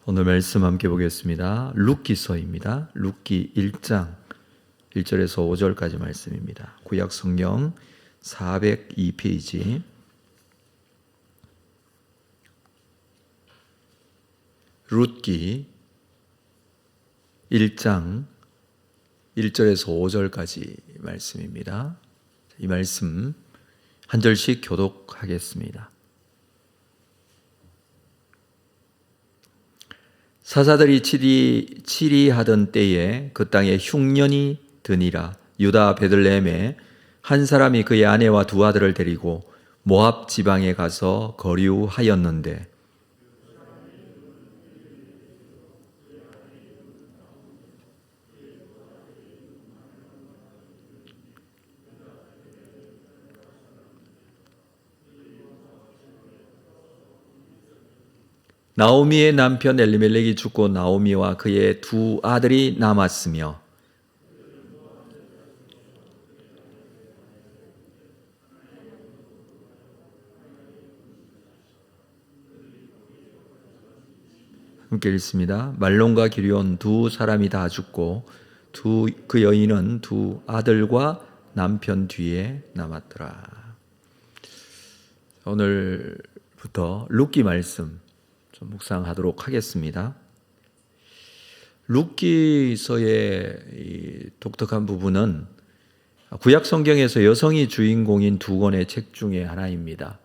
오늘 말씀 함께 보겠습니다. 룻기서입니다. 룻기 1장 1절에서 5절까지 말씀입니다. 구약 성경 402페이지 룻기 1장 1절에서 5절까지 말씀입니다. 이 말씀 한 절씩 교독하겠습니다. 사사들이 치리하던 때에 그 땅에 흉년이 드니라. 유다 베들레헴에 한 사람이 그의 아내와 두 아들을 데리고 모압 지방에 가서 거류하였는데 나오미의 남편 엘리멜렉이 죽고 나오미와 그의 두 아들이 남았으며 함께 읽습니다. 말론과 기르온 두 사람이 다 죽고 그 여인은 두 아들과 남편 뒤에 남았더라. 오늘부터 룻기 말씀 좀 묵상하도록 하겠습니다. 룻기서의 이 독특한 부분은 구약 성경에서 여성이 주인공인 두 권의 책 중에 하나입니다.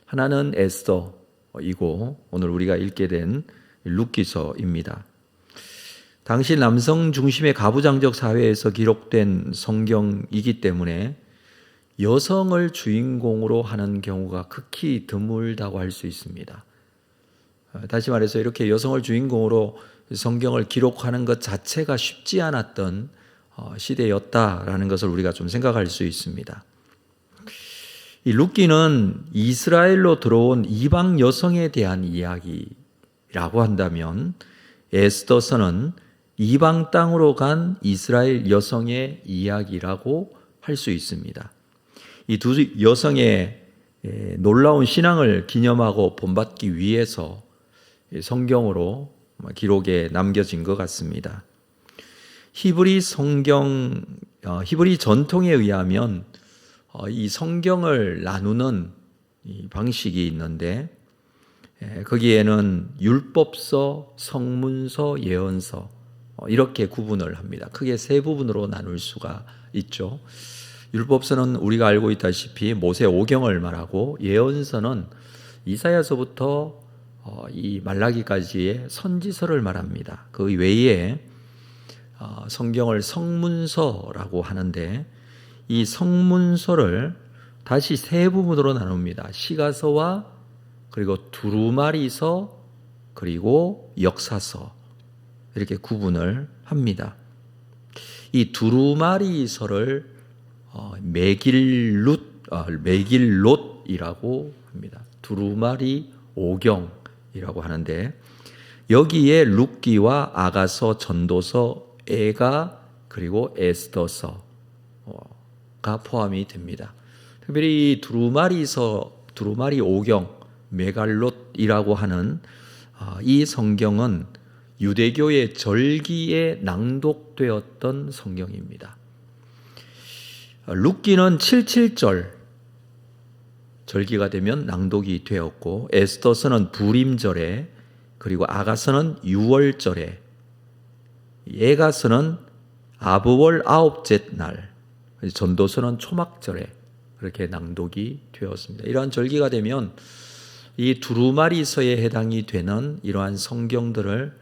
하나는 에스더이고 오늘 우리가 읽게 된 룻기서입니다. 당시 남성 중심의 가부장적 사회에서 기록된 성경이기 때문에 여성을 주인공으로 하는 경우가 극히 드물다고 할 수 있습니다. 다시 말해서 이렇게 여성을 주인공으로 성경을 기록하는 것 자체가 쉽지 않았던 시대였다라는 것을 우리가 좀 생각할 수 있습니다. 이 룻기는 이스라엘로 들어온 이방 여성에 대한 이야기라고 한다면 에스더서는 이방 땅으로 간 이스라엘 여성의 이야기라고 할 수 있습니다. 이 두 여성의 놀라운 신앙을 기념하고 본받기 위해서 성경으로 기록에 남겨진 것 같습니다. 히브리 전통에 의하면 이 성경을 나누는 방식이 있는데 거기에는 율법서, 성문서, 예언서 이렇게 구분을 합니다. 크게 세 부분으로 나눌 수가 있죠. 율법서는 우리가 알고 있다시피 모세 오경을 말하고 예언서는 이사야서부터 이 말라기까지의 선지서를 말합니다. 그 외에 성경을 성문서라고 하는데 이 성문서를 다시 세 부분으로 나눕니다. 시가서와 그리고 두루마리서 그리고 역사서 이렇게 구분을 합니다. 이 두루마리서를 메길롯이라고 합니다. 두루마리 오경이라고 하는데 여기에 룻기와 아가서, 전도서, 에가 그리고 에스더서가 포함이 됩니다. 특별히 이 두루마리 오경, 메갈롯이라고 하는 이 성경은 유대교의 절기에 낭독되었던 성경입니다. 룻기는 77절 절기가 되면 낭독이 되었고 에스더서는 부림절에 그리고 아가서는 6월절에 에가서는 아브월 9째 날 전도서는 초막절에 그렇게 낭독이 되었습니다. 이러한 절기가 되면 이 두루마리서에 해당이 되는 이러한 성경들을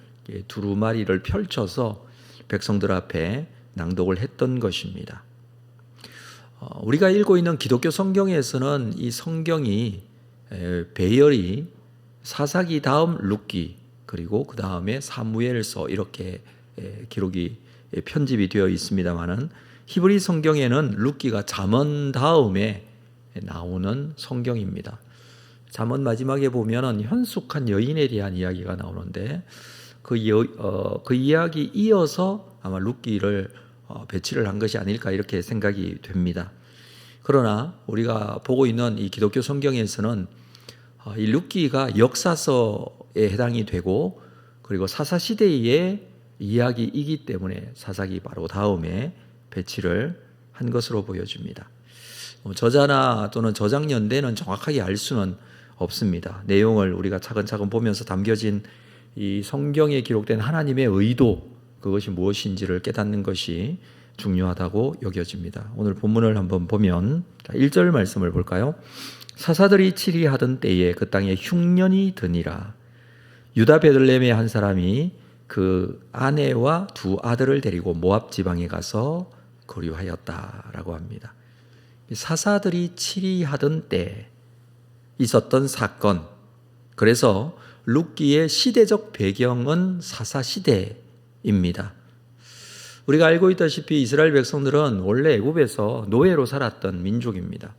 두루마리를 펼쳐서 백성들 앞에 낭독을 했던 것입니다. 우리가 읽고 있는 기독교 성경에서는 이 성경이 배열이 사사기 다음 룻기 그리고 그 다음에 사무엘서 이렇게 기록이 편집이 되어 있습니다만은 히브리 성경에는 룻기가 잠언 다음에 나오는 성경입니다. 잠언 마지막에 보면은 현숙한 여인에 대한 이야기가 나오는데 그 이야기 이어서 아마 룻기를 배치를 한 것이 아닐까 이렇게 생각이 됩니다. 그러나 우리가 보고 있는 이 기독교 성경에서는 이 룻기가 역사서에 해당이 되고 그리고 사사시대의 이야기이기 때문에 사사기 바로 다음에 배치를 한 것으로 보여집니다. 저자나 또는 저작 연대는 정확하게 알 수는 없습니다. 내용을 우리가 차근차근 보면서 담겨진 이 성경에 기록된 하나님의 의도, 그것이 무엇인지를 깨닫는 것이 중요하다고 여겨집니다. 오늘 본문을 한번 보면 1절 말씀을 볼까요? 사사들이 치리하던 때에 그 땅에 흉년이 드니라. 유다 베들레헴의 한 사람이 그 아내와 두 아들을 데리고 모압 지방에 가서 거류하였다라고 합니다. 사사들이 치리하던 때 있었던 사건, 그래서 룻기의 시대적 배경은 사사시대입니다. 우리가 알고 있다시피 이스라엘 백성들은 원래 애굽에서 노예로 살았던 민족입니다.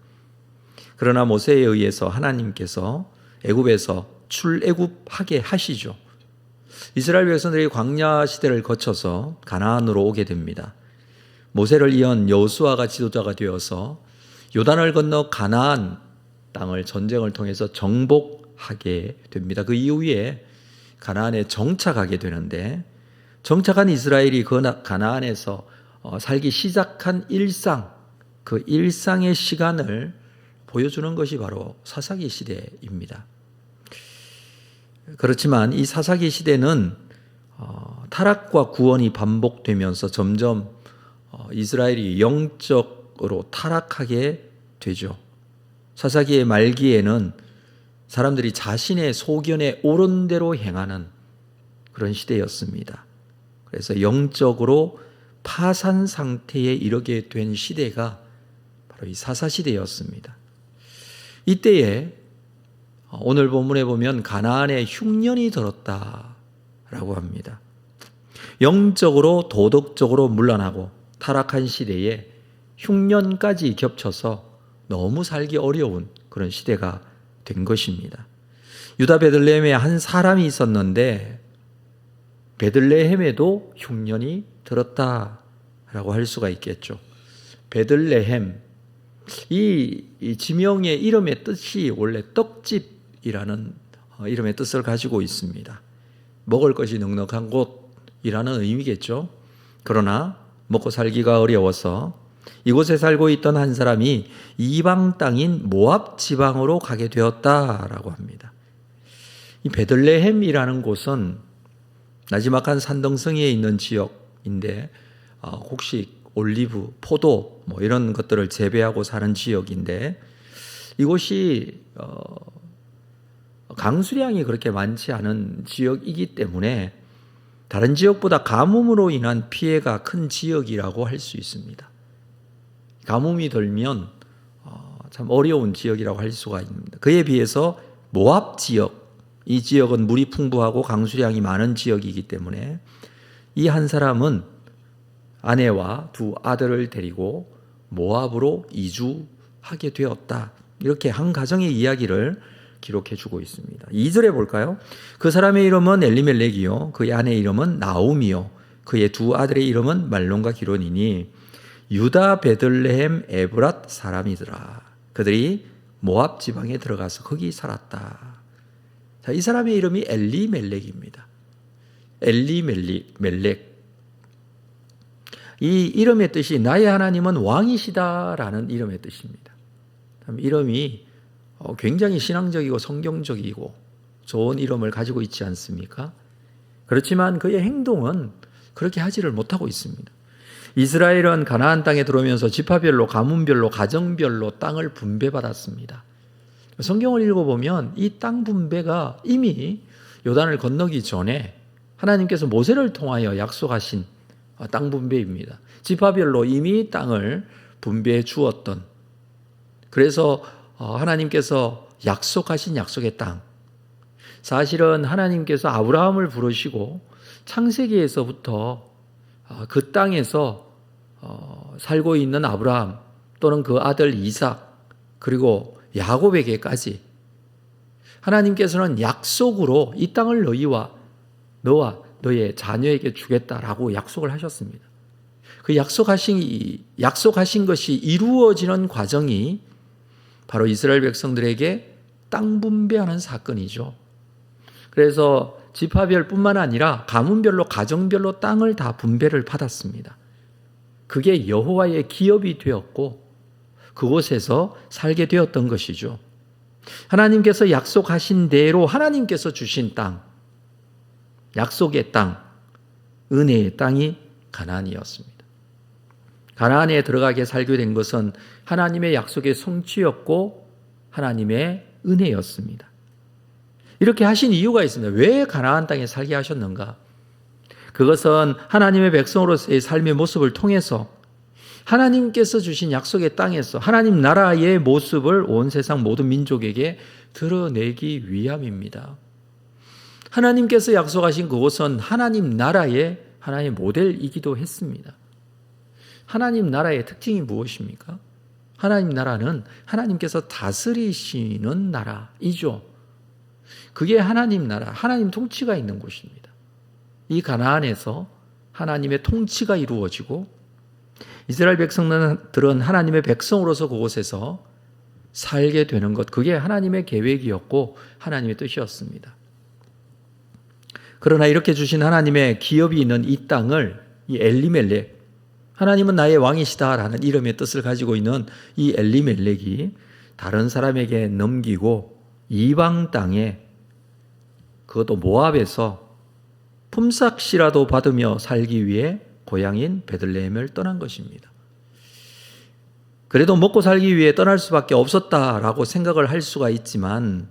그러나 모세에 의해서 하나님께서 애굽에서 출애굽하게 하시죠. 이스라엘 백성들이 광야 시대를 거쳐서 가나안으로 오게 됩니다. 모세를 이은 여호수아가 지도자가 되어서 요단을 건너 가나안 땅을 전쟁을 통해서 정복하게 됩니다. 그 이후에 가나안에 정착하게 되는데, 정착한 이스라엘이 그 가나안에서 살기 시작한 일상, 그 일상의 시간을 보여주는 것이 바로 사사기 시대입니다. 그렇지만 이 사사기 시대는 타락과 구원이 반복되면서 점점 이스라엘이 영적으로 타락하게 되죠. 사사기의 말기에는 사람들이 자신의 소견에 옳은 대로 행하는 그런 시대였습니다. 그래서 영적으로 파산 상태에 이르게 된 시대가 바로 이 사사시대였습니다. 이때에 오늘 본문에 보면 가나안에 흉년이 들었다라고 합니다. 영적으로 도덕적으로 문란하고 타락한 시대에 흉년까지 겹쳐서 너무 살기 어려운 그런 시대가 된 것입니다. 유다 베들레헴에 한 사람이 있었는데 베들레헴에도 흉년이 들었다라고 할 수가 있겠죠. 베들레헴, 이 지명의 이름의 뜻이 원래 떡집이라는 이름의 뜻을 가지고 있습니다. 먹을 것이 넉넉한 곳이라는 의미겠죠. 그러나 먹고 살기가 어려워서 이곳에 살고 있던 한 사람이 이방 땅인 모압 지방으로 가게 되었다라고 합니다. 이 베들레헴이라는 곳은 나지막한 산등성이에 있는 지역인데 혹시 올리브, 포도 이런 것들을 재배하고 사는 지역인데, 이곳이 강수량이 그렇게 많지 않은 지역이기 때문에 다른 지역보다 가뭄으로 인한 피해가 큰 지역이라고 할 수 있습니다. 가뭄이 들면 참 어려운 지역이라고 할 수가 있습니다. 그에 비해서 모압 지역, 이 지역은 물이 풍부하고 강수량이 많은 지역이기 때문에 이 한 사람은 아내와 두 아들을 데리고 모압으로 이주하게 되었다. 이렇게 한 가정의 이야기를 기록해 주고 있습니다. 2절에 볼까요? 그 사람의 이름은 엘리멜렉이요, 그의 아내의 이름은 나오미요, 그의 두 아들의 이름은 말론과 기론이니 유다 베들레헴 에브랏 사람이더라. 그들이 모압 지방에 들어가서 거기 살았다. 자, 이 사람의 이름이 엘리멜렉입니다. 엘리멜렉. 이 이름의 뜻이 나의 하나님은 왕이시다라는 이름의 뜻입니다. 이름이 굉장히 신앙적이고 성경적이고 좋은 이름을 가지고 있지 않습니까? 그렇지만 그의 행동은 그렇게 하지를 못하고 있습니다. 이스라엘은 가나안 땅에 들어오면서 지파별로, 가문별로, 가정별로 땅을 분배받았습니다. 성경을 읽어보면 이 땅 분배가 이미 요단을 건너기 전에 하나님께서 모세를 통하여 약속하신 땅 분배입니다. 지파별로 이미 땅을 분배해 주었던, 그래서 하나님께서 약속하신 약속의 땅, 사실은 하나님께서 아브라함을 부르시고 창세기에서부터 그 땅에서 살고 있는 아브라함 또는 그 아들 이삭 그리고 야곱에게까지 하나님께서는 약속으로 이 땅을 너와 너의 자녀에게 주겠다라고 약속을 하셨습니다. 그 약속하신 것이 이루어지는 과정이 바로 이스라엘 백성들에게 땅 분배하는 사건이죠. 그래서 지파별뿐만 아니라 가문별로 가정별로 땅을 다 분배를 받았습니다. 그게 여호와의 기업이 되었고 그곳에서 살게 되었던 것이죠. 하나님께서 약속하신 대로 하나님께서 주신 땅, 약속의 땅, 은혜의 땅이 가나안이었습니다. 가나안에 들어가게 살게 된 것은 하나님의 약속의 성취였고 하나님의 은혜였습니다. 이렇게 하신 이유가 있습니다. 왜 가나안 땅에 살게 하셨는가? 그것은 하나님의 백성으로서의 삶의 모습을 통해서 하나님께서 주신 약속의 땅에서 하나님 나라의 모습을 온 세상 모든 민족에게 드러내기 위함입니다. 하나님께서 약속하신 그곳은 하나님 나라의 하나의 모델이기도 했습니다. 하나님 나라의 특징이 무엇입니까? 하나님 나라는 하나님께서 다스리시는 나라이죠. 그게 하나님 나라, 하나님 통치가 있는 곳입니다. 이 가나안에서 하나님의 통치가 이루어지고 이스라엘 백성들은 하나님의 백성으로서 그곳에서 살게 되는 것, 그게 하나님의 계획이었고 하나님의 뜻이었습니다. 그러나 이렇게 주신 하나님의 기업이 있는 이 땅을 이 엘리멜렉, 하나님은 나의 왕이시다라는 이름의 뜻을 가지고 있는 이 엘리멜렉이 다른 사람에게 넘기고 이방 땅에, 그것도 모압에서 품삯이라도 받으며 살기 위해 고향인 베들레헴을 떠난 것입니다. 그래도 먹고 살기 위해 떠날 수밖에 없었다라고 생각을 할 수가 있지만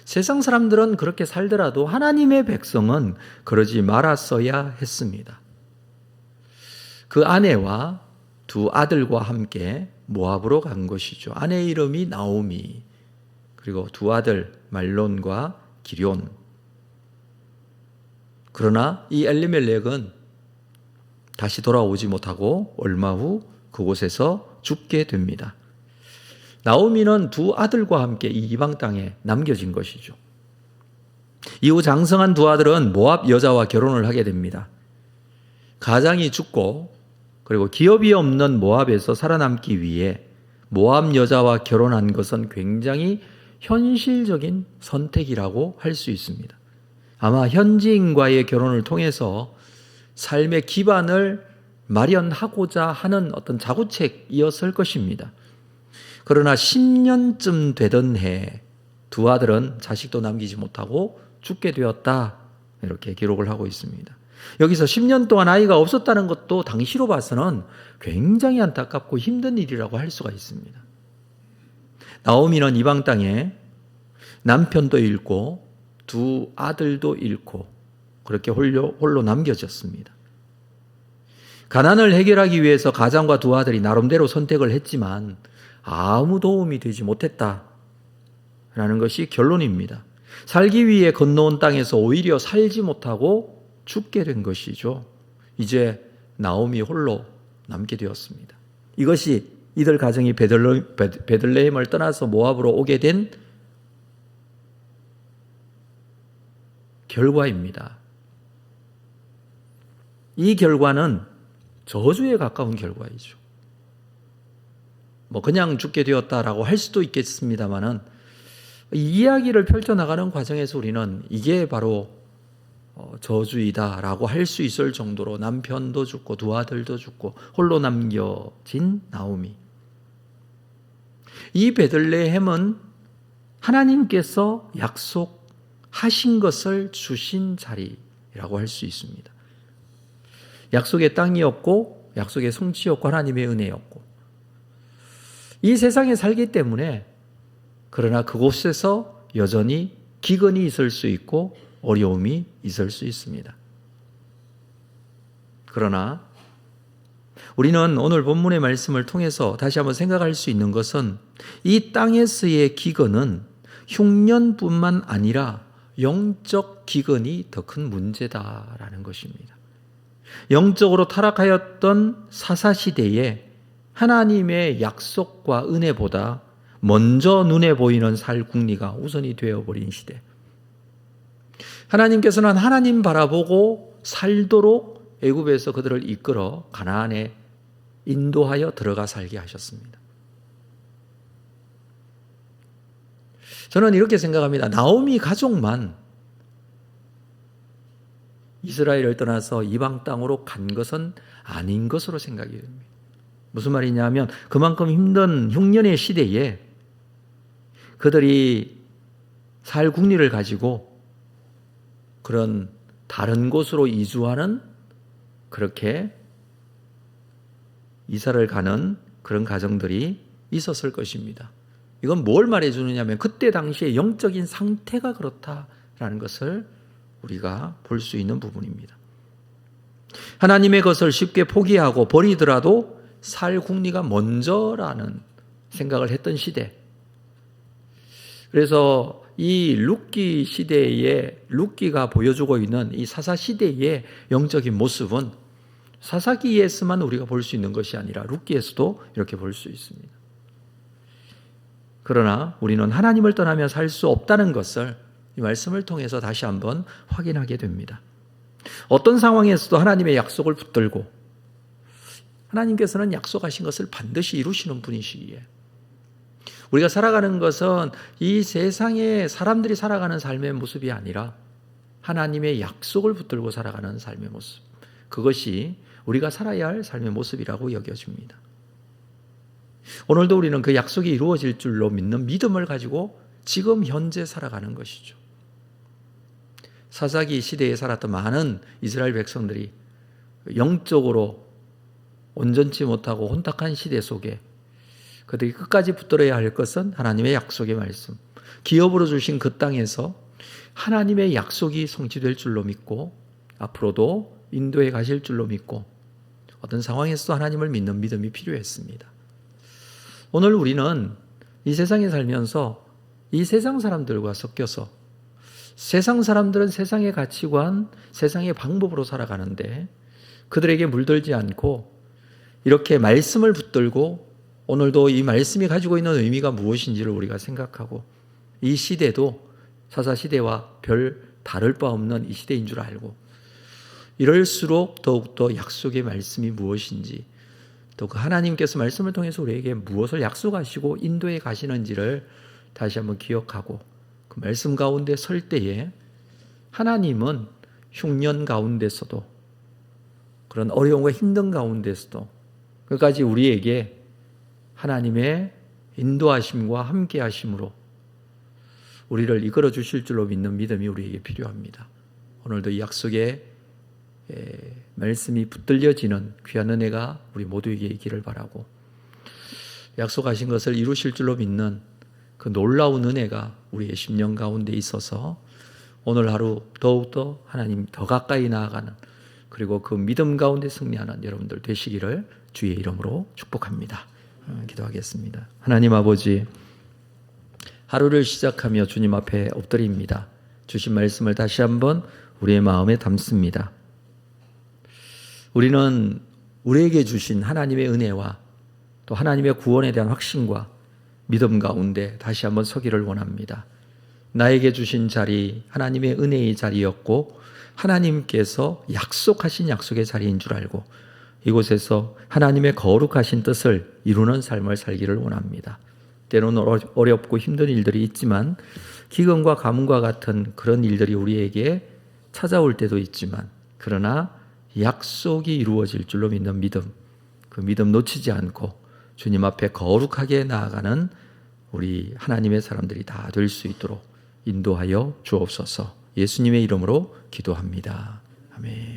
세상 사람들은 그렇게 살더라도 하나님의 백성은 그러지 말았어야 했습니다. 그 아내와 두 아들과 함께 모압으로 간 것이죠. 아내 이름이 나오미, 그리고 두 아들 말론과 기럨. 그러나 이 엘리멜렉은 다시 돌아오지 못하고 얼마 후 그곳에서 죽게 됩니다. 나오미는 두 아들과 함께 이 이방 땅에 남겨진 것이죠. 이후 장성한 두 아들은 모압 여자와 결혼을 하게 됩니다. 가장이 죽고 그리고 기업이 없는 모압에서 살아남기 위해 모압 여자와 결혼한 것은 굉장히 현실적인 선택이라고 할 수 있습니다. 아마 현지인과의 결혼을 통해서 삶의 기반을 마련하고자 하는 어떤 자구책이었을 것입니다. 그러나 10년쯤 되던 해 두 아들은 자식도 남기지 못하고 죽게 되었다, 이렇게 기록을 하고 있습니다. 여기서 10년 동안 아이가 없었다는 것도 당시로 봐서는 굉장히 안타깝고 힘든 일이라고 할 수가 있습니다. 나오미는 이방 땅에 남편도 잃고 두 아들도 잃고 그렇게 홀로 남겨졌습니다. 가난을 해결하기 위해서 가장과 두 아들이 나름대로 선택을 했지만 아무 도움이 되지 못했다라는 것이 결론입니다. 살기 위해 건너온 땅에서 오히려 살지 못하고 죽게 된 것이죠. 이제 나오미 홀로 남게 되었습니다. 이것이 이들 가정이 베들레헴을 떠나서 모압으로 오게 된 결과입니다. 이 결과는 저주에 가까운 결과이죠. 그냥 죽게 되었다라고 할 수도 있겠습니다만은 이 이야기를 펼쳐나가는 과정에서 우리는 이게 바로 저주이다라고 할 수 있을 정도로 남편도 죽고 두 아들도 죽고 홀로 남겨진 나오미. 이 베들레헴은 하나님께서 약속하신 것을 주신 자리라고 할 수 있습니다. 약속의 땅이었고 약속의 성취였고 하나님의 은혜였고 이 세상에 살기 때문에, 그러나 그곳에서 여전히 기근이 있을 수 있고 어려움이 있을 수 있습니다. 그러나 우리는 오늘 본문의 말씀을 통해서 다시 한번 생각할 수 있는 것은 이 땅에서의 기근은 흉년뿐만 아니라 영적 기근이 더 큰 문제다라는 것입니다. 영적으로 타락하였던 사사시대에 하나님의 약속과 은혜보다 먼저 눈에 보이는 살 궁리가 우선이 되어버린 시대. 하나님께서는 하나님 바라보고 살도록 애굽에서 그들을 이끌어 가나안에 인도하여 들어가 살게 하셨습니다. 저는 이렇게 생각합니다. 나오미 가족만 이스라엘을 떠나서 이방 땅으로 간 것은 아닌 것으로 생각이 됩니다. 무슨 말이냐면 그만큼 힘든 흉년의 시대에 그들이 살 국리를 가지고 그런 다른 곳으로 이주하는, 그렇게 이사를 가는 그런 가정들이 있었을 것입니다. 이건 뭘 말해주느냐 하면 그때 당시의 영적인 상태가 그렇다라는 것을 우리가 볼 수 있는 부분입니다. 하나님의 것을 쉽게 포기하고 버리더라도 살 국리가 먼저라는 생각을 했던 시대. 그래서 이 룻기 시대에, 룻기가 보여주고 있는 이 사사 시대의 영적인 모습은 사사기에서만 우리가 볼 수 있는 것이 아니라 룻기에서도 이렇게 볼 수 있습니다. 그러나 우리는 하나님을 떠나며 살 수 없다는 것을 이 말씀을 통해서 다시 한번 확인하게 됩니다. 어떤 상황에서도 하나님의 약속을 붙들고 하나님께서는 약속하신 것을 반드시 이루시는 분이시기에 우리가 살아가는 것은 이 세상에 사람들이 살아가는 삶의 모습이 아니라 하나님의 약속을 붙들고 살아가는 삶의 모습, 그것이 우리가 살아야 할 삶의 모습이라고 여겨집니다. 오늘도 우리는 그 약속이 이루어질 줄로 믿는 믿음을 가지고 지금 현재 살아가는 것이죠. 사사기 시대에 살았던 많은 이스라엘 백성들이 영적으로 온전치 못하고 혼탁한 시대 속에 그들이 끝까지 붙들어야 할 것은 하나님의 약속의 말씀, 기업으로 주신 그 땅에서 하나님의 약속이 성취될 줄로 믿고 앞으로도 인도에 가실 줄로 믿고 어떤 상황에서도 하나님을 믿는 믿음이 필요했습니다. 오늘 우리는 이 세상에 살면서 이 세상 사람들과 섞여서 세상 사람들은 세상의 가치관, 세상의 방법으로 살아가는데 그들에게 물들지 않고 이렇게 말씀을 붙들고 오늘도 이 말씀이 가지고 있는 의미가 무엇인지를 우리가 생각하고 이 시대도 사사시대와 별 다를 바 없는 이 시대인 줄 알고 이럴수록 더욱더 약속의 말씀이 무엇인지 또 그 하나님께서 말씀을 통해서 우리에게 무엇을 약속하시고 인도에 가시는지를 다시 한번 기억하고 그 말씀 가운데 설 때에 하나님은 흉년 가운데서도 그런 어려움과 힘든 가운데서도 끝까지 우리에게 하나님의 인도하심과 함께하심으로 우리를 이끌어 주실 줄로 믿는 믿음이 우리에게 필요합니다. 오늘도 이 약속의 말씀이 붙들려지는 귀한 은혜가 우리 모두에게 있기를 바라고 약속하신 것을 이루실 줄로 믿는 그 놀라운 은혜가 우리의 심령 가운데 있어서 오늘 하루 더욱더 하나님 더 가까이 나아가는 그리고 그 믿음 가운데 승리하는 여러분들 되시기를 주의 이름으로 축복합니다. 기도하겠습니다. 하나님 아버지, 하루를 시작하며 주님 앞에 엎드립니다. 주신 말씀을 다시 한번 우리의 마음에 담습니다. 우리는 우리에게 주신 하나님의 은혜와 또 하나님의 구원에 대한 확신과 믿음 가운데 다시 한번 서기를 원합니다. 나에게 주신 자리, 하나님의 은혜의 자리였고 하나님께서 약속하신 약속의 자리인 줄 알고 이곳에서 하나님의 거룩하신 뜻을 이루는 삶을 살기를 원합니다. 때로는 어렵고 힘든 일들이 있지만 기근과 가뭄과 같은 그런 일들이 우리에게 찾아올 때도 있지만 그러나 약속이 이루어질 줄로 믿는 믿음, 그 믿음 놓치지 않고 주님 앞에 거룩하게 나아가는 우리 하나님의 사람들이 다 될 수 있도록 인도하여 주옵소서. 예수님의 이름으로 기도합니다. 아멘.